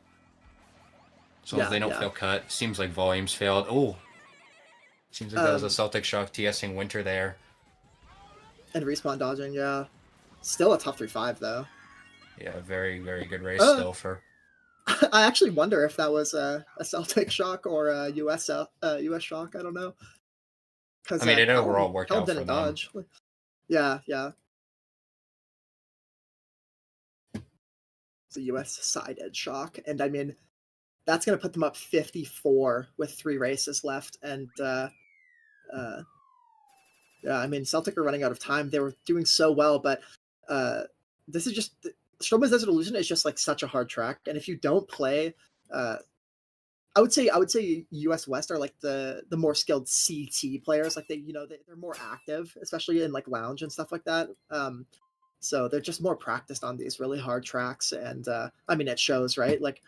So if they don't fail cut, seems like volumes failed. Oh, seems like that was a Celtic shock TSing Winter there. And respawn dodging, yeah. Still a top 3-5 though. Yeah, very, very good race still for. I actually wonder if that was a Celtic shock or a US shock. I don't know. I mean, it overall worked out for them. Dodge. Yeah. It's a US side edge shock, and I mean, that's going to put them up 54 with 3 races left. And yeah, I mean, Celtic are running out of time. They were doing so well, but this is just Stroma's Desert Illusion is just like such a hard track. And if you don't play, I would say US West are like the more skilled CT players. Like they're more active, especially in like lounge and stuff like that. So they're just more practiced on these really hard tracks. And I mean, it shows, right? Like,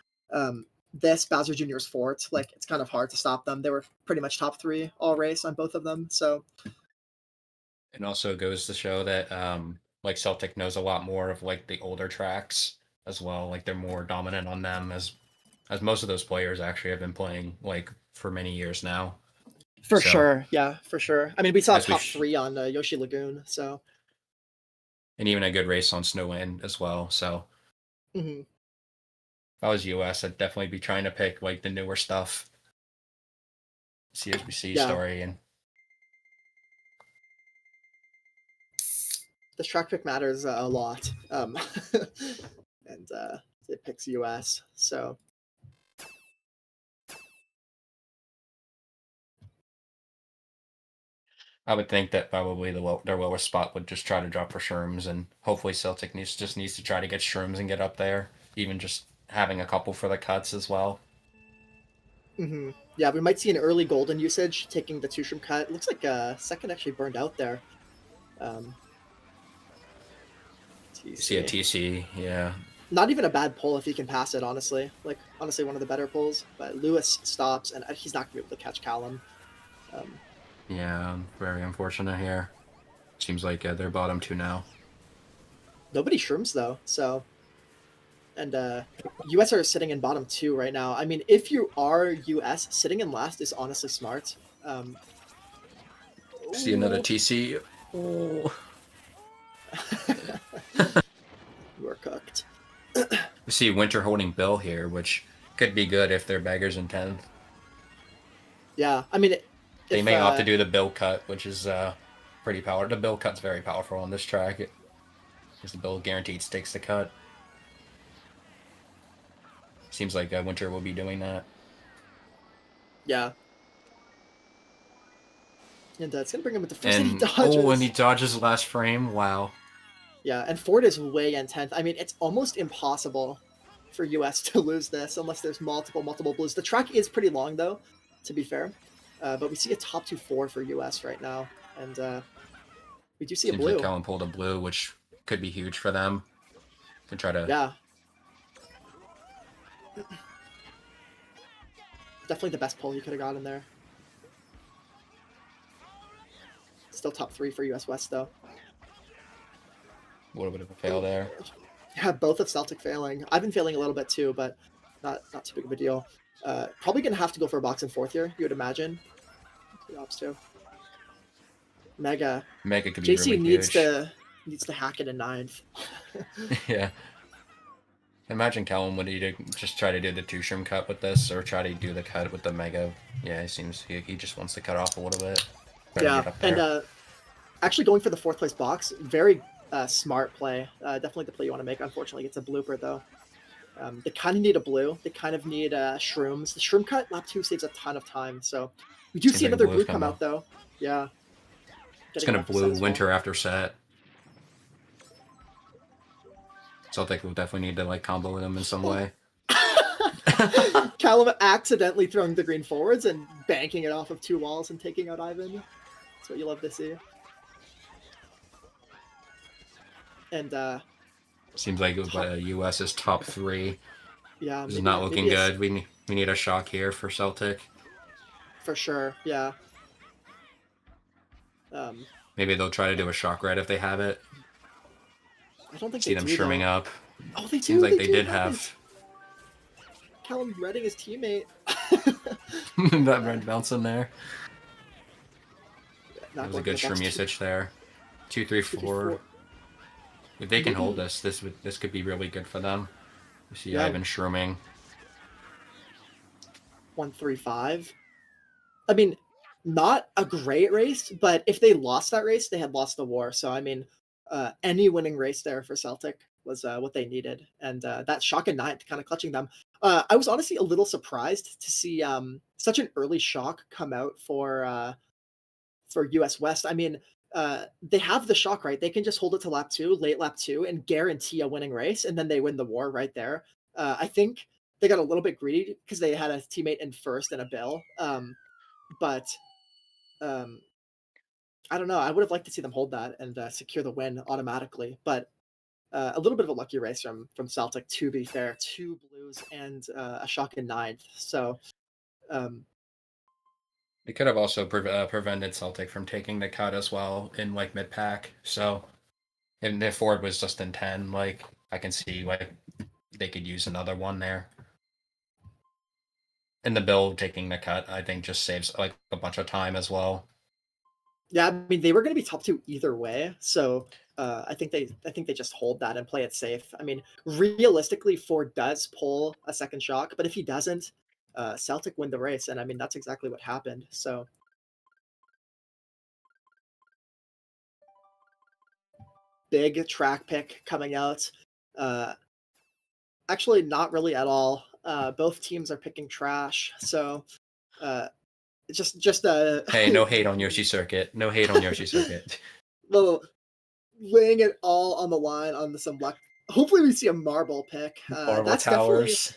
this Bowser Jr.'s fort, like it's kind of hard to stop them. They were pretty much top 3 all race on both of them. So it also goes to show that like Celtic knows a lot more of like the older tracks as well. Like they're more dominant on them as most of those players actually have been playing like for many years now. For sure, yeah, for sure. I mean, we saw top 3 on Yoshi Lagoon, so and even a good race on Snowland as well. So. Mm-hmm. If I was US, I'd definitely be trying to pick like the newer stuff. CTWC story and this track pick matters a lot. And it picks US, so I would think that probably their lowest spot would just try to drop for Shrooms, and hopefully Celtic needs to try to get Shrooms and get up there, even just having a couple for the cuts as well. Mm-hmm. Yeah, we might see an early golden usage taking the 2-shroom cut. It looks like second actually burned out there. See a TC, yeah. Not even a bad pull if he can pass it, honestly. Like, honestly, one of the better pulls. But Lewis stops, and he's not going to be able to catch Callum. Yeah, very unfortunate here. Seems like they're bottom 2 now. Nobody shrooms, though, so... And US are sitting in bottom 2 right now. I mean, if you are US, sitting in last is honestly smart. See another TC. Oh. You are cooked. We see Winter holding Bill here, which could be good if they're baggers in 10th. Yeah, I mean... They may opt to do the Bill cut, which is pretty powerful. The Bill cut's very powerful on this track. Because the Bill guaranteed stakes the cut. Seems like Winter will be doing that. Yeah. And it's going to bring him with the first and he dodges. Oh, and he dodges last frame. Wow. Yeah, and Ford is way in 10th. I mean, it's almost impossible for US to lose this unless there's multiple blues. The track is pretty long, though, to be fair. But we see a top 2-4 for US right now. And we do see a blue. Like Callum pulled a blue, which could be huge for them. To try to... Yeah. Definitely the best pull he could have gotten there. Still top 3 for US West, though. A little bit of a fail there. Yeah, both of Celtic failing. I've been failing a little bit too, but not too big of a deal. Probably going to have to go for a box in 4th here, you would imagine. The ops too. Mega could be JC really needs to hack it in 9th. Yeah. Imagine Callum would either just try to do the 2 shroom cut with this, or try to do the cut with the mega. Yeah, he just wants to cut off a little bit. Try to Yeah, get up and there. actually going for the 4th place box, very smart play. Definitely the play you want to make. Unfortunately, it's a blooper though. They kind of need a blue. They kind of need shrooms. The shroom cut lap 2 saves a ton of time. So we do Seems see like another blue is blue come gonna out though. Yeah, it's getting it gonna after set blue as well. winter after set. Celtic will definitely need to like combo with him in some way. Callum accidentally throwing the green forwards and banking it off of 2 walls and taking out Ivan. That's what you love to see. And Seems like US is top 3. yeah, This is not looking maybe good. We need a shock here for Celtic. for sure. Yeah. Maybe they'll try to do a shock red if they have it. I don't think See they them do shrooming though. up. Oh, they Seems do. like They they do did have have it. Callum redding his teammate. that red bounce in there. Not That was a going for good the box. shroom usage there. 2, 3, 2, 3, 4. 4. If they can hold Maybe. this could be really good for them. You see Yeah. Ivan shrooming. 1, 3, 5. I mean, not a great race, but if they lost that race, they had lost the war. So I mean, any winning race there for Celtic was what they needed, and that shock in 9th kind of clutching them. I was honestly a little surprised to see such an early shock come out for US West. I mean, they have the shock, right? They can just hold it to lap 2, late lap 2, and guarantee a winning race, and then they win the war right there. I think they got a little bit greedy because they had a teammate in first and a bill. But um, I don't know. I would have liked to see them hold that and secure the win automatically. But a little bit of a lucky race from Celtic, to be fair. 2 blues and a shock in 9th. So um, They could have also prevented Celtic from taking the cut as well in like mid pack. So, and if Ford was just in 10, like I can see like they could use another one there. And the Bill taking the cut, I think, just saves like a bunch of time as well. yeah, I mean they were going to be top 2 either way. So I think they just hold that and play it safe. I mean, realistically, Ford does pull a second shock, but if he doesn't, Celtic win the race, and I mean that's exactly what happened. So big track pick coming out. Uh, Actually, not really at all. Both teams are picking trash, so uh, just Hey, no hate on Yoshi Circuit. No hate on Yoshi Circuit. little laying it all on the line on some luck. Hopefully, we see a marble pick. Marble That's definitely Towers.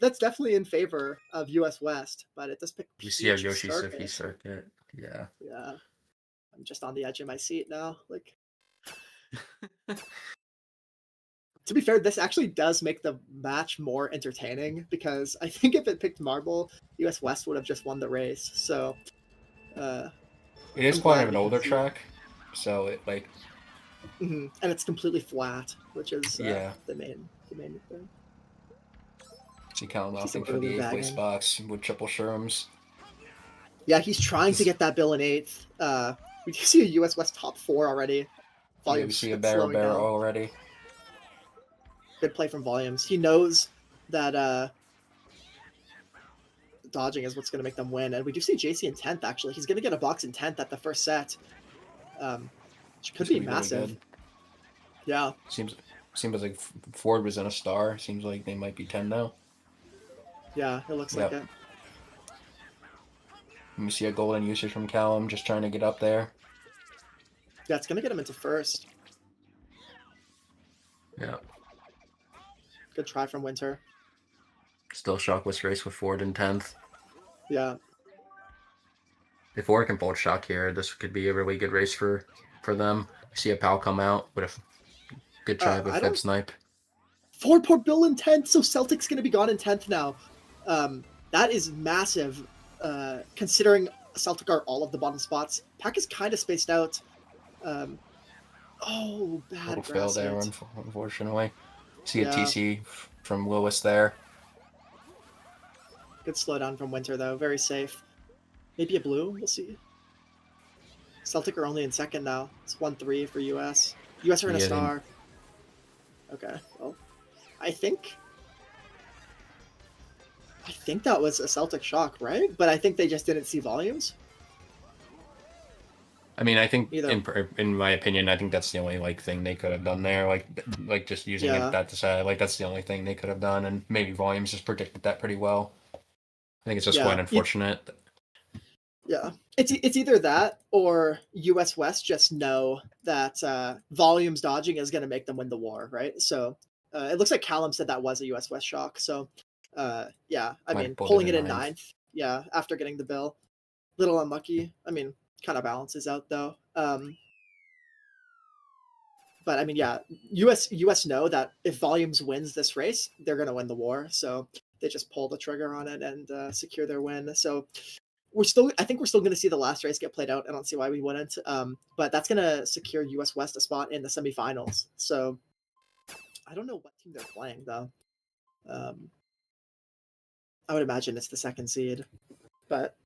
that's definitely in favor of US West, but it does pick We see a Peach Yoshi Circuit. Circuit. Yeah. Yeah, I'm just on the edge of my seat now. Like, to be fair, this actually does make the match more entertaining because I think if it picked marble, US West would have just won the race. So uh, It is I'm quite glad an we can older see. track, so it like And it's completely flat, which is yeah. the main thing. See Callum See some opting for early the 8th place bagging. box with triple shrooms. Yeah, he's trying to get that bill in 8th. We do see a US West top 4 already. Yeah, we Volumes see a slowing barrel down. already. Good play from Volumes. He knows that dodging is what's going to make them win. And we do see JC in 10th, actually. He's going to get a box in 10th at the first set, which could be Really massive. good. Yeah. Seems like Ford was in a star. Seems like they might be 10 now. Yeah, it looks like it. We see a golden usage from Callum, just trying to get up there. Yeah, it's going to get him into first. Yeah. Good try from Winter. Still shockless race with Ford in 10th. Yeah. If Ford can bolt shock here, this could be a really good race for them. See a pal come out with a good try with Fib Snipe. Ford Port Bill in 10th, so Celtic's going to be gone in 10th now. That is massive, considering Celtic are all of the bottom spots. Pack is kind of spaced out. Oh, bad Little grass fail there, hit. unfortunately. See a TC from Lewis there. Good slowdown from Winter, though. Very safe. Maybe a blue? We'll see. Celtic are only in second now. It's 1-3 for US. US are in a star. Okay, well, I think that was a Celtic shock, right? But I think they just didn't see volumes. I mean, I think Either. in my opinion, I think that's the only like thing they could have done there, like just using it Yeah. that to say like that's the only thing they could have done, and maybe Volumes just predicted that pretty well. I think it's just quite Yeah. unfortunate. Yeah. It's either that or US West just know that volumes dodging is going to make them win the war, right? So it looks like Callum said that was a US West shock. So yeah, I Might mean, have pulled it pulling in it in ninth. ninth, yeah, after getting the bill, little unlucky. I mean, kind of balances out though. But I mean, yeah, US know that if Volumes wins this race, they're going to win the war. So they just pull the trigger on it and secure their win. So I think we're still going to see the last race get played out. I don't see why we wouldn't. But that's going to secure US West a spot in the semifinals. So I don't know what team they're playing though. I would imagine it's the second seed, but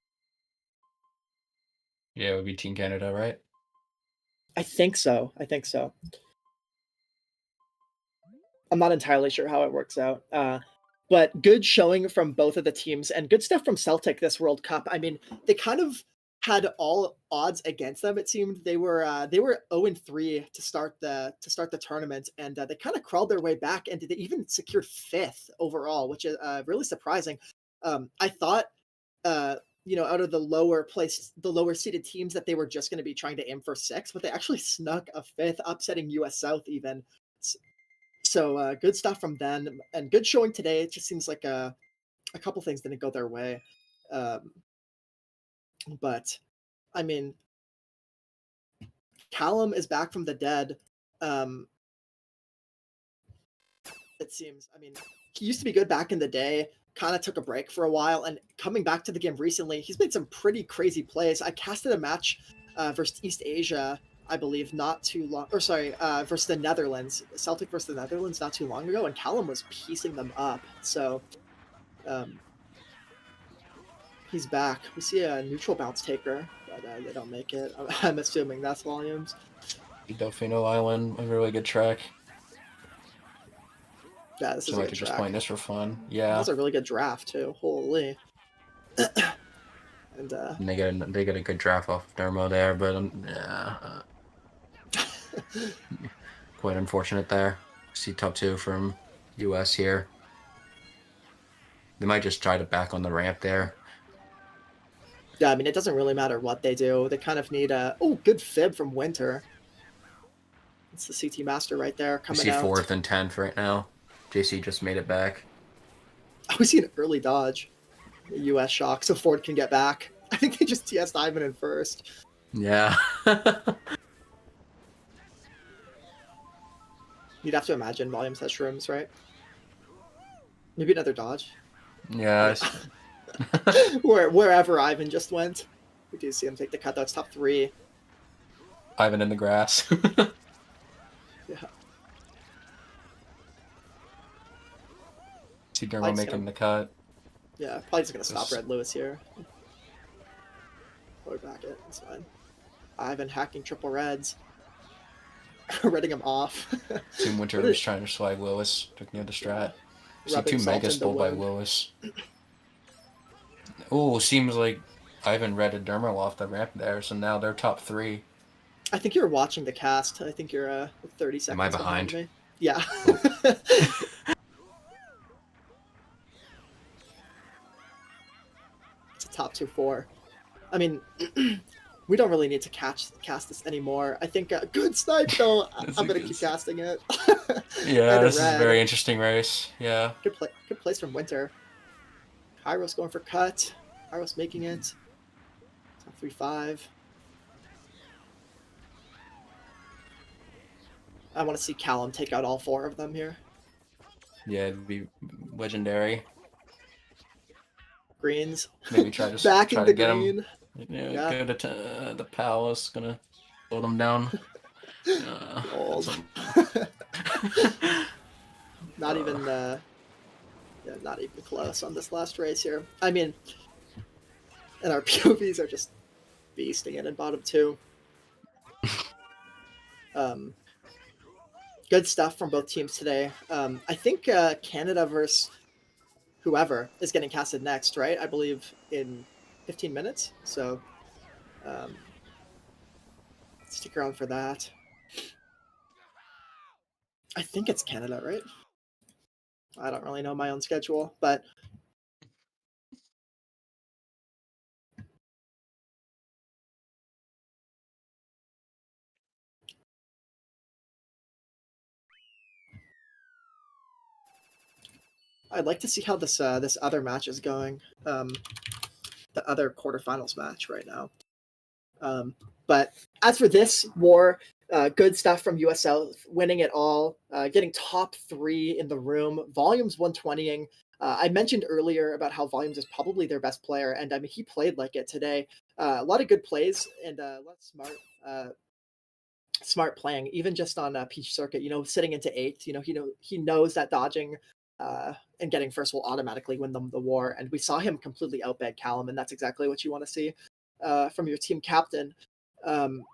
Yeah, it would be Team Canada, right? I think so. I think so. I'm not entirely sure how it works out. But good showing from both of the teams and good stuff from Celtic this World Cup. I mean, they kind of had all odds against them. It seemed they were 0-3 to start the tournament, and they kind of crawled their way back, and they even secured fifth overall, which is really surprising. I thought, out of the lower seeded teams, that they were just going to be trying to aim for sixth, but they actually snuck a fifth, upsetting US South even. So good stuff from them and good showing today. It just seems like a couple things didn't go their way. Um, but I mean, Callum is back from the dead. Um, it seems. I mean, he used to be good back in the day, kind of took a break for a while, and coming back to the game recently, he's made some pretty crazy plays. I casted a match versus East Asia, I believe, not too long, or sorry, versus the Netherlands, Celtic versus the Netherlands not too long ago, and Callum was piecing them up. So he's back. We see a neutral bounce taker, but they don't make it. I'm assuming that's Volumes. Delfino Island, a really good track. Yeah, this So is I a like good to just track. playing this for fun. That Yeah. was a really good draft too. Holy. And And they get a good draft off of Dermo there, but yeah, quite unfortunate there. See top two from US here. They might just try to back on the ramp there. yeah, I mean, it doesn't really matter what they do. They kind of need a good fib from Winter. It's the CT Master right there We coming see out. 4th and 10th right now. JC just made it back. I was seeing an early dodge. The US shock, so Ford can get back. I think they just TS'd Ivan in first. Yeah. You'd have to imagine Volumes has shrooms, right? Maybe another dodge. Yeah. Wherever Ivan just went. We do see him take the cut. That's top three. Ivan in the grass. Yeah. See Dermo making the cut. Yeah, probably just gonna stop Red Lewis here. Or back it. It's fine. Ivan hacking triple reds. Redding him off. Team Winter was trying to swag Lewis. Took near the strat. See two Mega stole by Lewis. Oh, seems like Ivan read a Dermo off the ramp there, so now they're top three. I think you're watching the cast. I think you're 30 seconds Am I behind me. Yeah. Oh. It's a top 2-4. I mean, we don't really need to cast this anymore. I think good snipe though. I'm gonna keep casting it. Yeah, this is a very interesting race. Yeah. Good place from Winter. Kairos going for cut. Kairos making it. Top 3-5. I want to see Callum take out all four of them here. Yeah, it'd be legendary. Greens. Maybe try to get green. him. Yeah. Go to the palace. Gonna slow them down. Old. Not even not even close on this last race here. I mean, and our POVs are just beasting it in bottom two. good stuff from both teams today. I think Canada versus whoever is getting casted next, right? I believe in 15 minutes. So um, stick around for that. I think it's Canada, right? I don't really know my own schedule, but I'd like to see how this other match is going. The other quarterfinals match right now. But as for this war, good stuff from US South, winning it all, getting top 3 in the room, Volumes 120ing. I mentioned earlier about how Volumes is probably their best player, and I mean he played like it today. A lot of good plays and a lot of smart playing, even just on Peach Circuit. Sitting into 8th. He knows that dodging and getting first will automatically win them the war, and we saw him completely outbag Callum, and that's exactly what you want to see from your team captain. Um,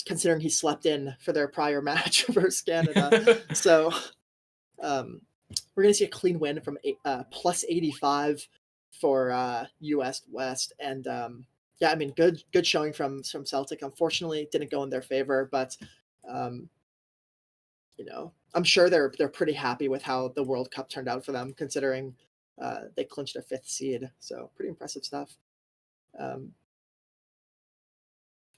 Considering he slept in for their prior match versus Canada. So we're going to see a clean win from plus 85 for US West. And yeah, I mean, good showing from Celtic. Unfortunately, it didn't go in their favor, but I'm sure they're pretty happy with how the World Cup turned out for them, considering they clinched a 5th seed. So pretty impressive stuff.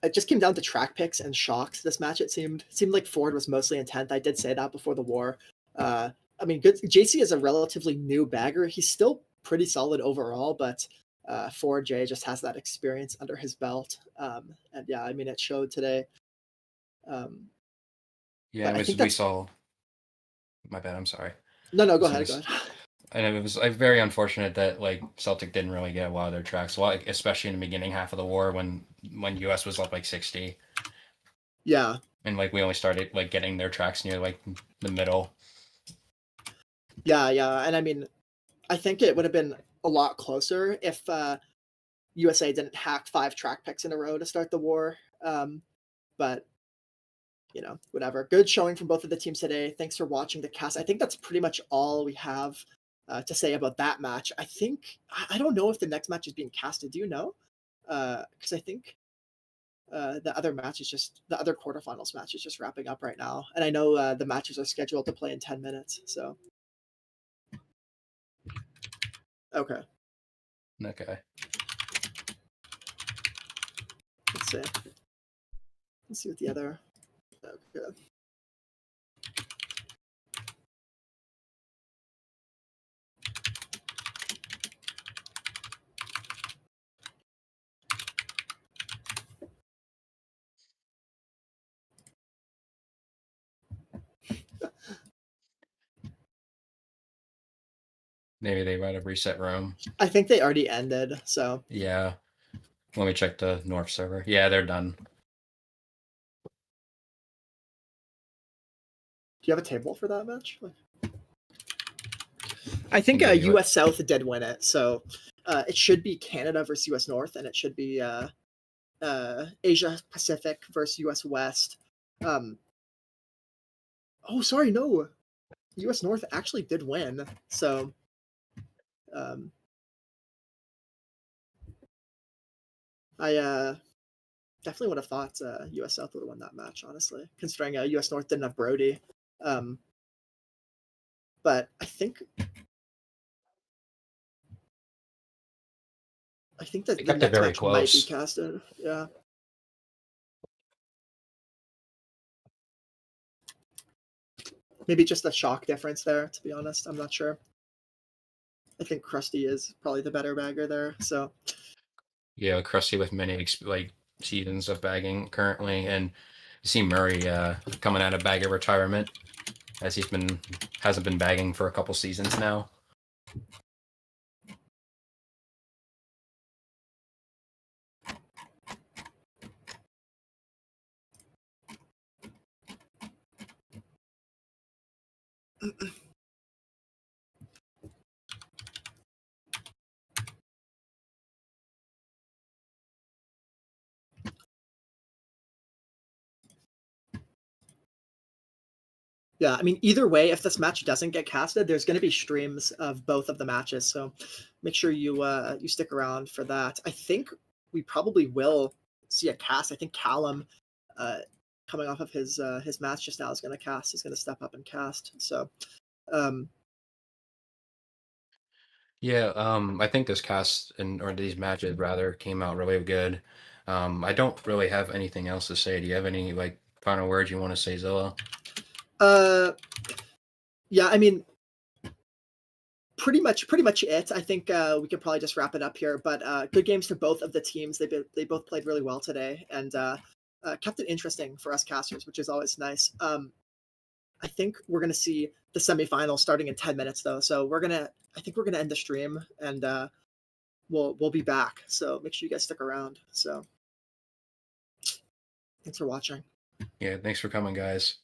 It just came down to track picks and shocks this match. It seemed like Ford was mostly in 10th. I did say that before the war. I mean, good. JC is a relatively new bagger. He's still pretty solid overall, but Ford J just has that experience under his belt. And yeah, I mean, it showed today. Yeah, we saw. My bad. I'm sorry. No, go ahead. And it was very unfortunate that Celtic didn't really get a lot of their tracks, especially in the beginning half of the war when US was up 60. Yeah. And we only started getting their tracks near the middle. Yeah, and I mean, I think it would have been a lot closer if USA didn't hack 5 track picks in a row to start the war. But whatever. Good showing from both of the teams today. Thanks for watching the cast. I think that's pretty much all we have to say about that match. I don't know if the next match is being casted. Do you know? Because I think the other quarterfinals match is just wrapping up right now, and I know the matches are scheduled to play in 10 minutes. So okay. Okay. Let's see what the other. Okay. Maybe they might have reset Rome. I think they already ended, so. Yeah. Let me check the North server. Yeah, they're done. Do you have a table for that match? I think US South did win it, so it should be Canada versus US North, and it should be Asia Pacific versus US West. Oh, sorry, no. US North actually did win, so I definitely would have thought US South would have won that match, honestly, considering US North didn't have Brody. But I think that the next match might be casted. Yeah. Maybe just a shock difference there, to be honest. I'm not sure. I think Krusty is probably the better bagger there. So yeah, Krusty with many seasons of bagging currently, and you see Murray coming out of bagger retirement as hasn't been bagging for a couple seasons now. Yeah, I mean, either way, if this match doesn't get casted, there's going to be streams of both of the matches, so make sure you stick around for that. I think we probably will see a cast. I think Callum, uh, coming off of his match just now, is going to cast. He's going to step up and cast. So, um, Yeah, I think this cast or these matches rather came out really good. I don't really have anything else to say. Do you have any like final words you want to say, Zilla? uh, yeah, I mean, pretty much it. I think we could probably just wrap it up here. But good games for both of the teams. They both played really well today, and kept it interesting for us casters, which is always nice. I think we're gonna see the semifinals starting in 10 minutes though. So I think we're gonna end the stream, and we'll be back. So make sure you guys stick around. So thanks for watching. Yeah, thanks for coming, guys.